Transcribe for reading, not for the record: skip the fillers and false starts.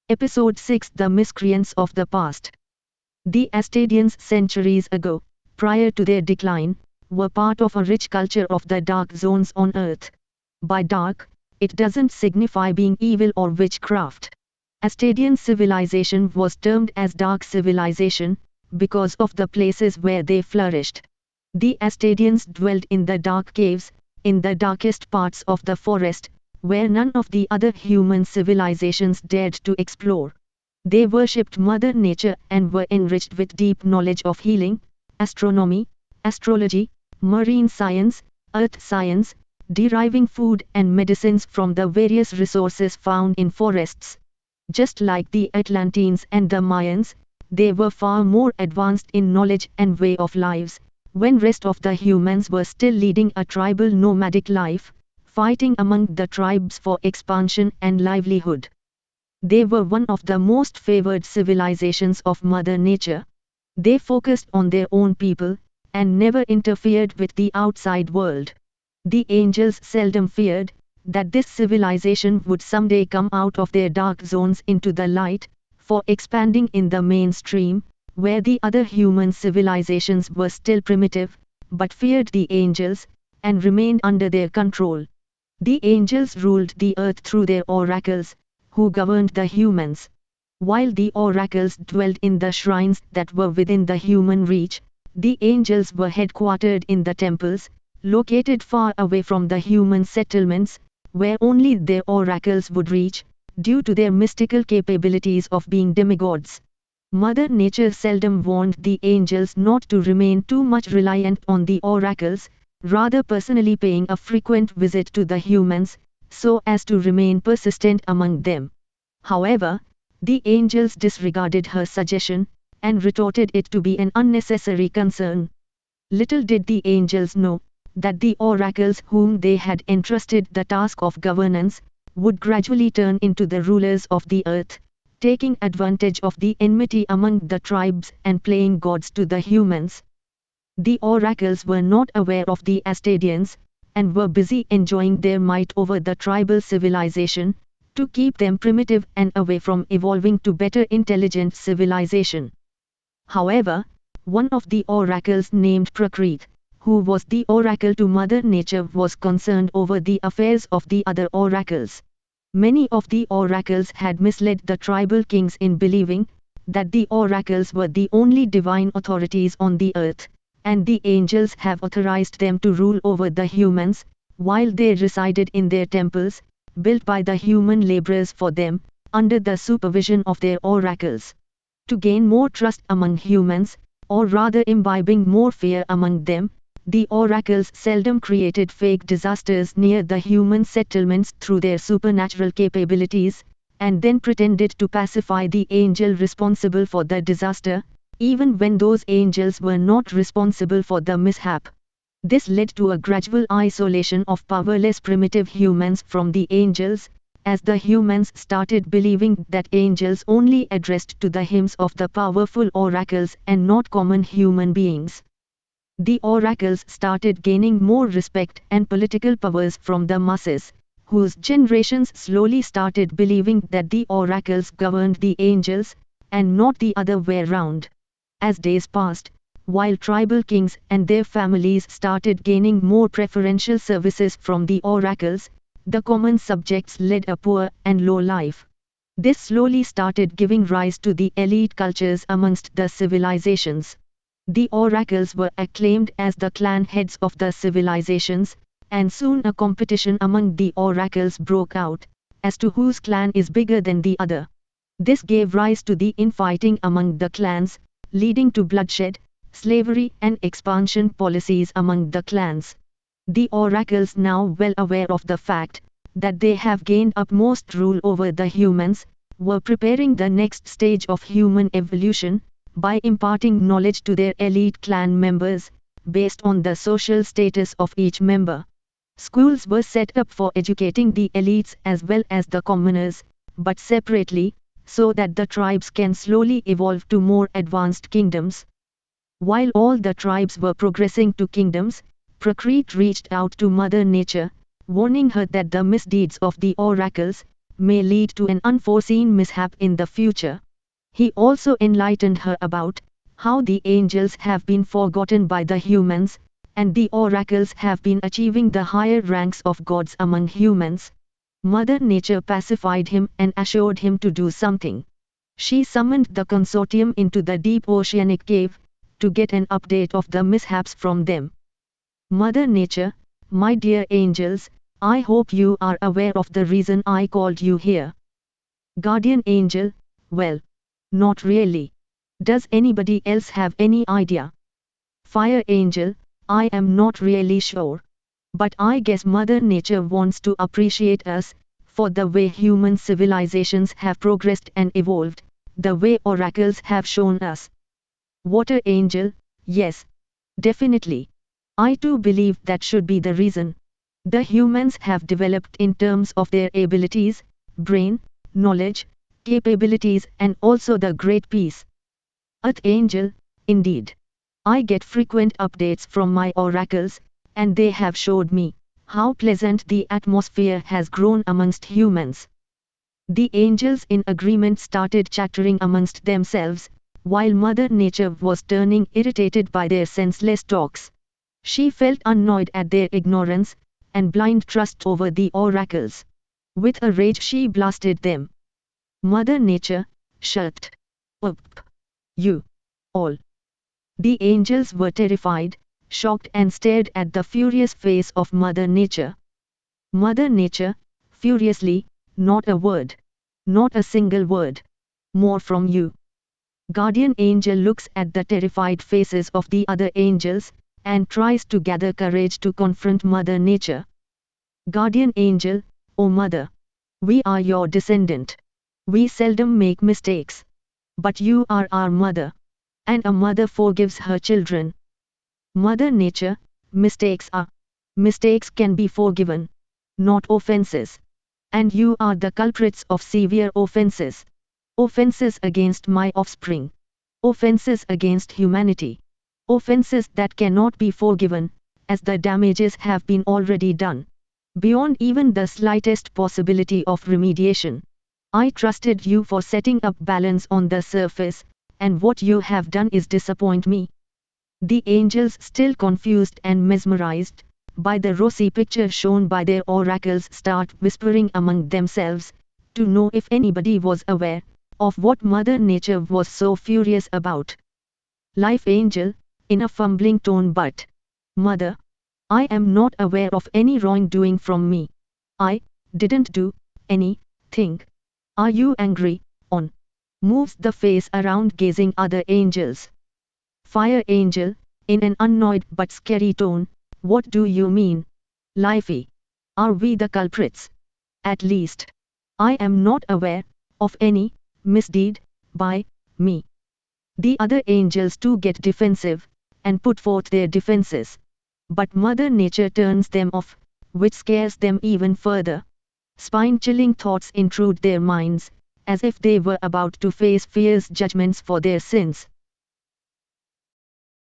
Episode 6: The Miscreants of the Past. The Astadians centuries ago, prior to their decline, were part of a rich culture of the dark zones on Earth. By dark, it doesn't signify being evil or witchcraft. Astadian civilization was termed as dark civilization, because of the places where they flourished. The Astadians dwelled in the dark caves, in the darkest parts of the forest, where none of the other human civilizations dared to explore. They worshipped Mother Nature and were enriched with deep knowledge of healing, astronomy, astrology, marine science, earth science, deriving food and medicines from the various resources found in forests. Just like the Atlanteans and the Mayans, they were far more advanced in knowledge and way of lives, when rest of the humans were still leading a tribal nomadic life, fighting among the tribes for expansion and livelihood. They were one of the most favored civilizations of Mother Nature. They focused on their own people, and never interfered with the outside world. The angels seldom feared that this civilization would someday come out of their dark zones into the light, for expanding in the mainstream, where the other human civilizations were still primitive, but feared the angels, and remained under their control. The angels ruled the earth through their oracles, who governed the humans. While the oracles dwelled in the shrines that were within the human reach, the angels were headquartered in the temples, located far away from the human settlements, where only their oracles would reach, due to their mystical capabilities of being demigods. Mother Nature seldom warned the angels not to remain too much reliant on the oracles, rather personally paying a frequent visit to the humans, so as to remain persistent among them. However, the angels disregarded her suggestion, and retorted it to be an unnecessary concern. Little did the angels know that the oracles whom they had entrusted the task of governance would gradually turn into the rulers of the earth, taking advantage of the enmity among the tribes and playing gods to the humans. The oracles were not aware of the Astadians, and were busy enjoying their might over the tribal civilization, to keep them primitive and away from evolving to better intelligent civilization. However, one of the oracles named Prakrit, who was the oracle to Mother Nature, was concerned over the affairs of the other oracles. Many of the oracles had misled the tribal kings in believing that the oracles were the only divine authorities on the earth, and the angels have authorized them to rule over the humans, while they resided in their temples, built by the human laborers for them, under the supervision of their oracles. To gain more trust among humans, or rather imbibing more fear among them, the oracles seldom created fake disasters near the human settlements through their supernatural capabilities, and then pretended to pacify the angel responsible for the disaster, even when those angels were not responsible for the mishap. This led to a gradual isolation of powerless primitive humans from the angels, as the humans started believing that angels only addressed to the hymns of the powerful oracles and not common human beings. The oracles started gaining more respect and political powers from the masses, whose generations slowly started believing that the oracles governed the angels, and not the other way round. As days passed, while tribal kings and their families started gaining more preferential services from the oracles, the common subjects led a poor and low life. This slowly started giving rise to the elite cultures amongst the civilizations. The oracles were acclaimed as the clan heads of the civilizations, and soon a competition among the oracles broke out, as to whose clan is bigger than the other. This gave rise to the infighting among the clans, leading to bloodshed, slavery and expansion policies among the clans. The oracles, now well aware of the fact that they have gained utmost rule over the humans, were preparing the next stage of human evolution, by imparting knowledge to their elite clan members, based on the social status of each member. Schools were set up for educating the elites as well as the commoners, but separately, so that the tribes can slowly evolve to more advanced kingdoms. While all the tribes were progressing to kingdoms, Prakrit reached out to Mother Nature, warning her that the misdeeds of the oracles may lead to an unforeseen mishap in the future. He also enlightened her about how the angels have been forgotten by the humans, and the oracles have been achieving the higher ranks of gods among humans. Mother Nature pacified him and assured him to do something. She summoned the consortium into the deep oceanic cave to get an update of the mishaps from them. Mother Nature, my dear angels, I hope you are aware of the reason I called you here. Guardian Angel, well, not really. Does anybody else have any idea? Fire Angel, I am not really sure. But I guess Mother Nature wants to appreciate us for the way human civilizations have progressed and evolved, the way oracles have shown us. Water Angel, yes, definitely. I too believe that should be the reason. The humans have developed in terms of their abilities, brain, knowledge, capabilities, and also the great peace. Earth Angel, indeed. I get frequent updates from my oracles, and they have showed me how pleasant the atmosphere has grown amongst humans. The angels in agreement started chattering amongst themselves, while Mother Nature was turning irritated by their senseless talks. She felt annoyed at their ignorance and blind trust over the oracles. With a rage she blasted them. Mother Nature, shut up. You all. The angels were terrified, shocked and stared at the furious face of Mother Nature. Mother Nature, furiously, not a word. Not a single word. More from you. Guardian Angel looks at the terrified faces of the other angels, and tries to gather courage to confront Mother Nature. Guardian Angel, oh Mother. We are your descendant. We seldom make mistakes. But you are our mother. And a mother forgives her children. Mother Nature, mistakes can be forgiven. Not offenses. And you are the culprits of severe offenses. Offenses against my offspring. Offenses against humanity. Offenses that cannot be forgiven, as the damages have been already done. Beyond even the slightest possibility of remediation. I trusted you for setting up balance on the surface, and what you have done is disappoint me. The angels, still confused and mesmerized by the rosy picture shown by their oracles, start whispering among themselves to know if anybody was aware of what Mother Nature was so furious about. Life Angel, in a fumbling tone, but Mother, I am not aware of any wrongdoing from me. I didn't do anything. Are you angry? On. Moves the face around gazing other angels. Fire Angel, in an annoyed but scary tone, what do you mean? Lifey. Are we the culprits? At least, I am not aware of any misdeed by me. The other angels too get defensive and put forth their defenses. But Mother Nature turns them off, which scares them even further. Spine-chilling thoughts intrude their minds, as if they were about to face fierce judgments for their sins.